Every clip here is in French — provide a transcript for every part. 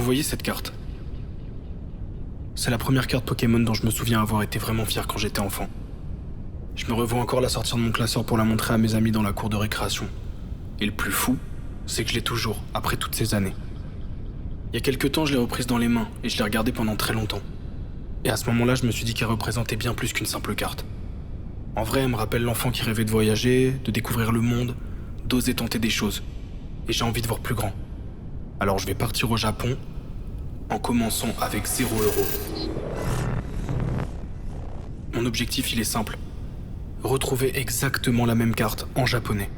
voyez cette carte? C'est la première carte Pokémon dont je me souviens avoir été vraiment fier quand j'étais enfant. Je me revois encore la sortir de mon classeur pour la montrer à mes amis dans la cour de récréation. Et le plus fou, c'est que je l'ai toujours, après toutes ces années. Il y a quelques temps, je l'ai reprise dans les mains et je l'ai regardée pendant très longtemps. Et à ce moment-là, je me suis dit qu'elle représentait bien plus qu'une simple carte. En vrai, elle me rappelle l'enfant qui rêvait de voyager, de découvrir le monde, d'oser tenter des choses. Et j'ai envie de voir plus grand. Alors je vais partir au Japon, en commençant avec 0 €. Mon objectif, il est simple. Retrouver exactement la même carte en japonais.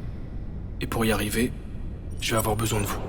Et pour y arriver, je vais avoir besoin de vous.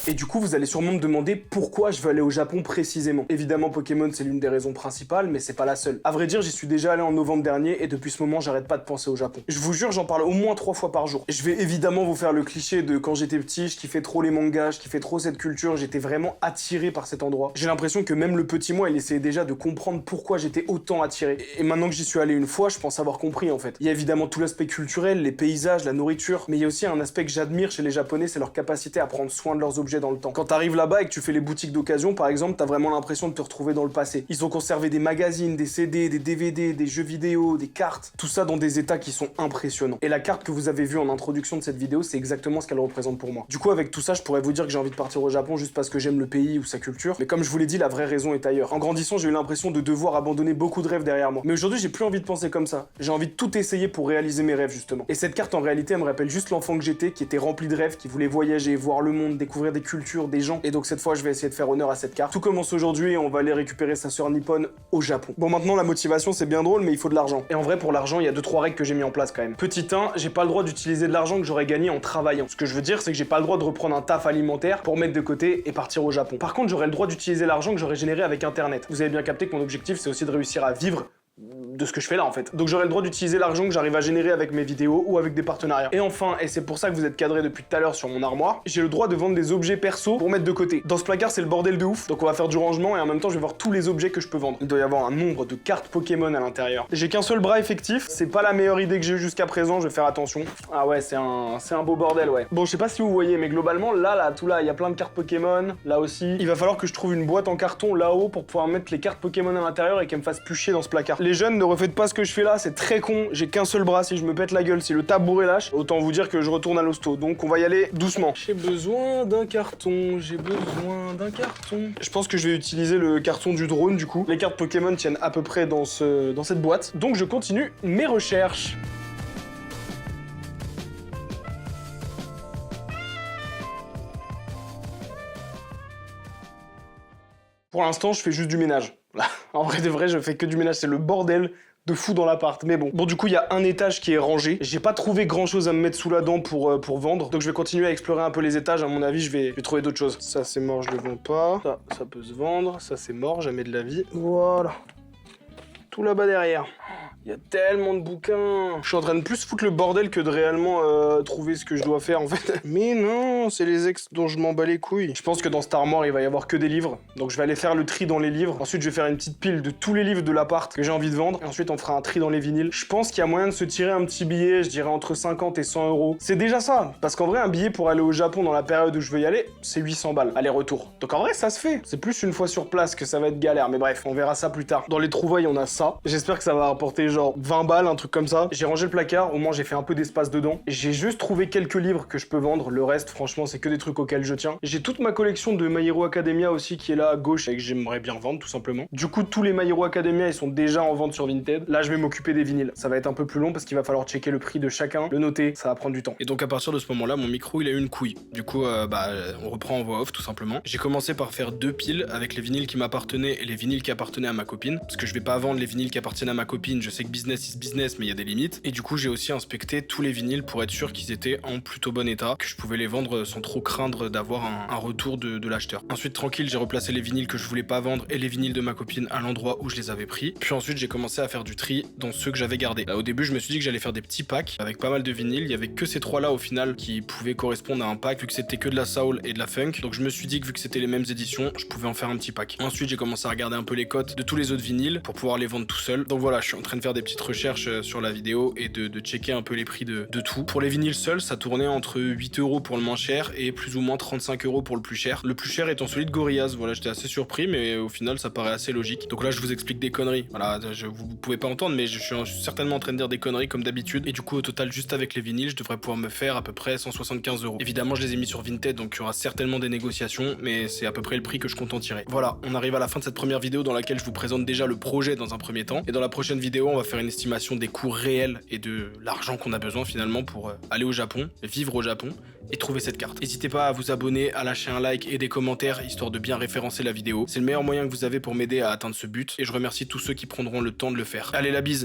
Et du coup, vous allez sûrement me demander pourquoi je veux aller au Japon précisément. Évidemment, Pokémon, c'est l'une des raisons principales, mais c'est pas la seule. À vrai dire, j'y suis déjà allé en novembre dernier, et depuis ce moment, j'arrête pas de penser au Japon. Je vous jure, j'en parle au moins 3 fois par jour. Je vais évidemment vous faire le cliché de quand j'étais petit, je kiffais trop les mangas, je kiffais trop cette culture, j'étais vraiment attiré par cet endroit. J'ai l'impression que même le petit moi, il essayait déjà de comprendre pourquoi j'étais autant attiré. Et maintenant que j'y suis allé une fois, je pense avoir compris en fait. Il y a évidemment tout l'aspect culturel, les paysages, la nourriture, mais il y a aussi un aspect que j'admire chez les Japonais, c'est leur capacité à prendre soin de leurs objets dans le temps. Quand t'arrives là-bas et que tu fais les boutiques d'occasion, par exemple, t'as vraiment l'impression de te retrouver dans le passé. Ils ont conservé des magazines, des CD, des DVD, des jeux vidéo, des cartes, tout ça dans des états qui sont impressionnants. Et la carte que vous avez vue en introduction de cette vidéo, c'est exactement ce qu'elle représente pour moi. Du coup, avec tout ça, je pourrais vous dire que j'ai envie de partir au Japon juste parce que j'aime le pays ou sa culture, mais comme je vous l'ai dit, la vraie raison est ailleurs. En grandissant, j'ai eu l'impression de devoir abandonner beaucoup de rêves derrière moi. Mais aujourd'hui, j'ai plus envie de penser comme ça. J'ai envie de tout essayer pour réaliser mes rêves, justement. Et cette carte, en réalité, elle me rappelle juste l'enfant que j'étais, qui était rempli de rêves, qui voulait voyager, voir le monde, découvrir des cultures, des gens. Et donc cette fois, je vais essayer de faire honneur à cette carte. Tout commence aujourd'hui et on va aller récupérer sa sœur nippone au Japon. Bon, maintenant, la motivation, c'est bien drôle, mais il faut de l'argent. Et en vrai, pour l'argent, il y a 2-3 règles que j'ai mis en place quand même. Petit 1, j'ai pas le droit d'utiliser de l'argent que j'aurais gagné en travaillant. Ce que je veux dire, c'est que j'ai pas le droit de reprendre un taf alimentaire pour mettre de côté et partir au Japon. Par contre, j'aurais le droit d'utiliser l'argent que j'aurais généré avec Internet. Vous avez bien capté que mon objectif, c'est aussi de réussir à vivre de ce que je fais là en fait. Donc j'aurai le droit d'utiliser l'argent que j'arrive à générer avec mes vidéos ou avec des partenariats. Et enfin, et c'est pour ça que vous êtes cadré depuis tout à l'heure sur mon armoire, j'ai le droit de vendre des objets perso pour mettre de côté. Dans ce placard, c'est le bordel de ouf, donc on va faire du rangement et en même temps je vais voir tous les objets que je peux vendre. Il doit y avoir un nombre de cartes Pokémon à l'intérieur. J'ai qu'un seul bras effectif, c'est pas la meilleure idée que j'ai eue jusqu'à présent, je vais faire attention. Ah ouais, c'est un beau bordel, ouais. Bon, je sais pas si vous voyez, mais globalement, tout là, il y a plein de cartes Pokémon, là aussi. Il va falloir que je trouve une boîte en carton là-haut pour pouvoir mettre les cartes Pokémon à l'intérieur et qu'elles me fassent plus chier dans ce placard. Les jeunes, ne refaites pas ce que je fais là, c'est très con, j'ai qu'un seul bras, si je me pète la gueule, si le tabouret lâche, autant vous dire que je retourne à l'hosto, donc on va y aller doucement. J'ai besoin d'un carton, j'ai besoin d'un carton. Je pense que je vais utiliser le carton du drone du coup. Les cartes Pokémon tiennent à peu près dans cette boîte, donc je continue mes recherches. Pour l'instant, je fais juste du ménage. En vrai de vrai, je fais que du ménage, c'est le bordel de fou dans l'appart, mais bon. Bon, du coup, il y a un étage qui est rangé. J'ai pas trouvé grand chose à me mettre sous la dent pour vendre, donc je vais continuer à explorer un peu les étages. À mon avis, je vais trouver d'autres choses. Ça, c'est mort, je le vends pas. Ça peut se vendre. Ça, c'est mort, jamais de la vie. Voilà. Tout là-bas derrière. Il y a tellement de bouquins. Je suis en train de plus foutre le bordel que de réellement trouver ce que je dois faire en fait. Mais non, c'est les ex dont je m'en bats les couilles. Je pense que dans cette armoire, il va y avoir que des livres. Donc je vais aller faire le tri dans les livres. Ensuite, je vais faire une petite pile de tous les livres de l'appart que j'ai envie de vendre. Et ensuite, on fera un tri dans les vinyles. Je pense qu'il y a moyen de se tirer un petit billet, je dirais entre 50 et 100 euros. C'est déjà ça. Parce qu'en vrai, un billet pour aller au Japon dans la période où je veux y aller, c'est 800 balles. Aller-retour. Donc en vrai, ça se fait. C'est plus une fois sur place que ça va être galère. Mais bref, on verra ça plus tard. Dans les trouvailles, on a ça. J'espère que ça va rapporter genre 20 balles, un truc comme ça. J'ai rangé le placard, au moins j'ai fait un peu d'espace dedans. J'ai juste trouvé quelques livres que je peux vendre. Le reste, franchement, c'est que des trucs auxquels je tiens. J'ai toute ma collection de My Hero Academia aussi qui est là à gauche et que j'aimerais bien vendre tout simplement. Du coup, tous les My Hero Academia, ils sont déjà en vente sur Vinted. Là, je vais m'occuper des vinyles. Ça va être un peu plus long parce qu'il va falloir checker le prix de chacun, le noter, ça va prendre du temps. Et donc à partir de ce moment-là, mon micro, il a eu une couille. Du coup, on reprend en voix off tout simplement. J'ai commencé par faire 2 piles avec les vinyles qui m'appartenaient et les vinyles qui appartenaient à ma copine. Parce que je vais pas vendre les vinyles qui appartiennent à ma copine. Je sais que business is business, mais il y a des limites. Et du coup, j'ai aussi inspecté tous les vinyles pour être sûr qu'ils étaient en plutôt bon état, que je pouvais les vendre sans trop craindre d'avoir un retour de l'acheteur. Ensuite, tranquille, j'ai replacé les vinyles que je voulais pas vendre et les vinyles de ma copine à l'endroit où je les avais pris. Puis ensuite, j'ai commencé à faire du tri dans ceux que j'avais gardés. Là, au début, je me suis dit que j'allais faire des petits packs avec pas mal de vinyles. Il y avait que ces 3-là au final qui pouvaient correspondre à un pack, vu que c'était que de la soul et de la funk. Donc je me suis dit que vu que c'était les mêmes éditions, je pouvais en faire un petit pack. Ensuite, j'ai commencé à regarder un peu les cotes de tous les autres vinyles pour pouvoir les vendre tout seul. Donc voilà, je suis en train de faire faire des petites recherches sur la vidéo et de checker un peu les prix de tout. Pour les vinyles seuls, ça tournait entre 8 € pour le moins cher et plus ou moins 35 € pour le plus cher. Le plus cher étant celui de Gorillaz. Voilà, j'étais assez surpris, mais au final, ça paraît assez logique. Donc là, je vous explique des conneries. Voilà, vous pouvez pas entendre, mais je suis certainement en train de dire des conneries comme d'habitude. Et du coup, au total, juste avec les vinyles, je devrais pouvoir me faire à peu près 175 €. Évidemment, je les ai mis sur Vinted, donc il y aura certainement des négociations, mais c'est à peu près le prix que je compte en tirer. Voilà, on arrive à la fin de cette première vidéo dans laquelle je vous présente déjà le projet dans un premier temps. Et dans la prochaine vidéo, on va faire une estimation des coûts réels et de l'argent qu'on a besoin finalement pour aller au Japon, vivre au Japon et trouver cette carte. N'hésitez pas à vous abonner, à lâcher un like et des commentaires histoire de bien référencer la vidéo. C'est le meilleur moyen que vous avez pour m'aider à atteindre ce but et je remercie tous ceux qui prendront le temps de le faire. Allez, la bise!